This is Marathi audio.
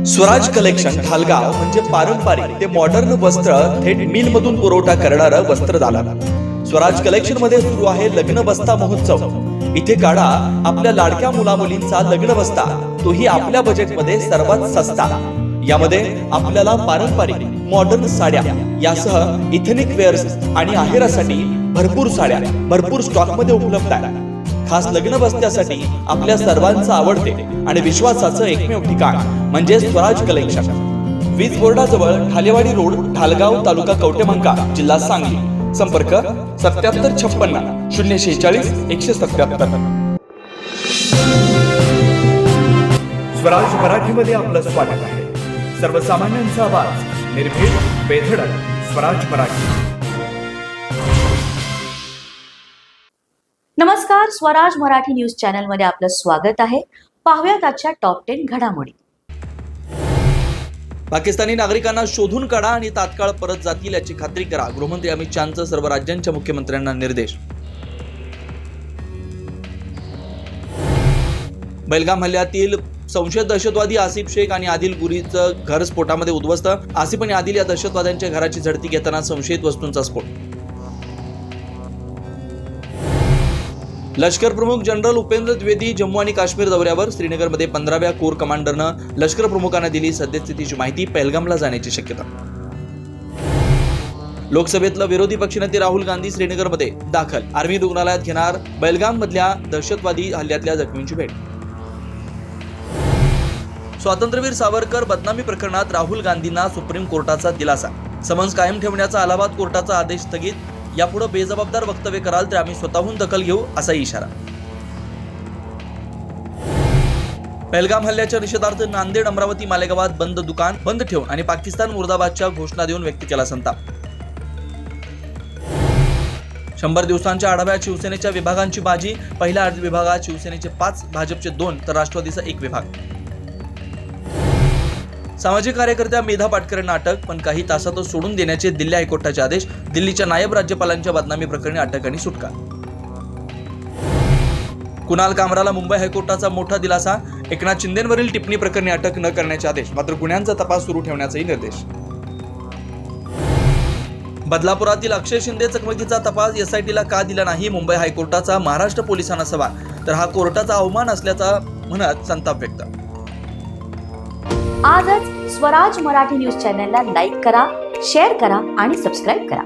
स्वराज कलेक्शन ढालगाव म्हणजे पारंपरिक ते मॉडर्न वस्त्र थेट मिल मधून पुरवठा करणारं वस्त्रदालन. स्वराज कलेक्शन मध्ये सुरू आहे लग्न बस्ता महोत्सव. इथे काढा आपल्या लाडक्या मुलामुलींचा लग्न बस्ता, तोही आपल्या बजेटमध्ये सर्वात सस्ता. यामध्ये आपल्याला पारंपरिक मॉडर्न साड्या यासह इथेनिक वेअर्स आणि आहेरासाठी भरपूर साड्या भरपूर स्टॉक मध्ये उपलब्ध आहे. खास लग्न बस्त्यासाठी आपल्या सर्वांचं आवडते आणि विश्वासाचं एकमेव ठिकाण म्हणजे स्वराज कलेक्शन. वीज बोर्डाजवळ ढालेवाडी रोड, ढालगाव, तालुका कवटेमहांका, जिल्हा सांगली. संपर्क 7756 046 177. स्वराज मराठीमध्ये आपलं स्वागत आहे. सर्वसामान्यांचा आवाज, निर्भीड, बेधडक. स्वराज मराठी. नमस्कार, स्वराज मराठी न्यूज चॅनल मध्ये आपलं स्वागत आहे. पाहूयात आजच्या टॉप 10 घडामोडी. पाकिस्तानी नागरिकांना शोधून काढा आणि तात्काळ परत जातील याची खात्री करा. गृहमंत्री अमित शहांचं सर्व राज्यांच्या मुख्यमंत्र्यांना निर्देश. बेलगाम हल्ल्यातील संशयित दहशतवादी आसिफ शेख आणि आदिल गुरीचं घर स्फोटामध्ये उद्ध्वस्त. आसिफ आणि आदिल या दहशतवाद्यांच्या घराची झडती घेताना संशयित वस्तूंचा स्फोट. लष्कर प्रमुख जनरल उपेंद्र द्विवेदी जम्मू आणि काश्मीर दौऱ्यावर. श्रीनगरमध्ये 15व्या कोर कमांडरनं लष्कर प्रमुखांना दिली सद्यस्थितीची माहिती. पहलगामला जाण्याची शक्यता. लोकसभेतलं विरोधी पक्षनेते राहुल गांधी श्रीनगरमध्ये दाखल. आर्मी रुग्णालयात घेणार बेलगाम मधल्या दहशतवादी हल्ल्यातल्या जखमींची भेट. स्वातंत्र्यवीर सावरकर बदनामी प्रकरणात राहुल गांधींना सुप्रीम कोर्टाचा दिलासा. समन्स कायम ठेवण्याचा अलाहाबाद कोर्टाचा आदेश स्थगित. यापुढे बेजबाबदार वक्तव्य कराल तर आम्ही स्वतःहून दखल घेऊ, असा इशारा. पहलगाम हल्ल्याच्या निषेधार्थ नांदेड, अमरावती, मालेगावात बंद दुकान बंद ठेवून आणि पाकिस्तान मुर्दाबादच्या घोषणा देऊन व्यक्त केला संताप. 100 दिवसांच्या आढाव्यात शिवसेनेच्या विभागांची बाजी. पहिल्या विभागात शिवसेनेचे 5, भाजपचे 2 तर राष्ट्रवादीचा 1 विभाग. सामाजिक कार्यकर्त्या मेधा पाटकरांना अटक, पण काही तासातच सोडून देण्याचे दिल्ली हायकोर्टाचे आदेश. दिल्लीच्या नायब राज्यपालांच्या बदनामी प्रकरणी अटक आणि सुटका. कुणाल कामराला मुंबई हायकोर्टाचा मोठा दिलासा. एकनाथ शिंदेंवरील टिप्पणी प्रकरणी अटक न करण्याचे आदेश, मात्र गुन्ह्यांचा तपास सुरू ठेवण्याचाही निर्देश. बदलापुरातील अक्षय शिंदे चकमकीचा तपास एसआयटीला का दिला नाही, मुंबई हायकोर्टाचा महाराष्ट्र पोलिसांना सवाल. तर हा कोर्टाचा अवमान असल्याचा म्हणत संताप व्यक्त. आजच स्वराज मराठी न्यूज चॅनलला लाईक करा, शेअर करा आणि सबस्क्राईब करा.